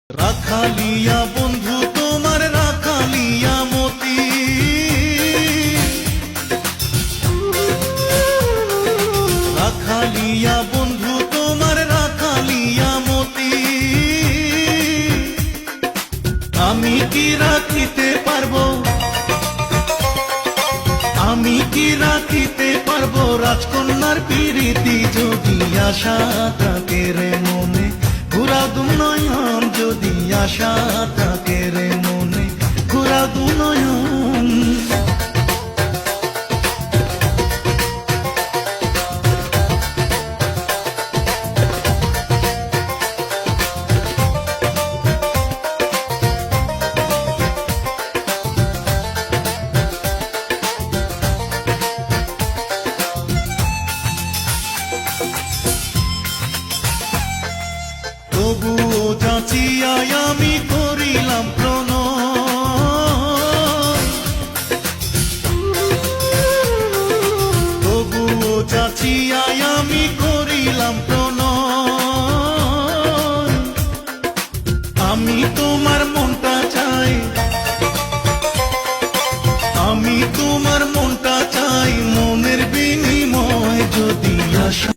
রাখালিয়া বন্ধু তোমার রাখালিয়া মতি, রাখালিয়া বন্ধু তোমার রাখালিয়া মতি। আমি কি রাখিতে পারবো, আমি কি রাখিতে পারবো রাজকন্যার প্রীতি, যদি আশা থাকে রে মনে ঘুরা দু নয়ন, যদি আশা থাকে রে মনে ঘুরা দু নয়ন। তবুও যাচিয়াই আমি করিলাম প্রণয়, তবুও যাচিয়াই আমি করিলাম প্রণয়। আমি তোমার মনটা চাই, আমি তোমার মনটা চাই, মনের বিনিময় যদি আশা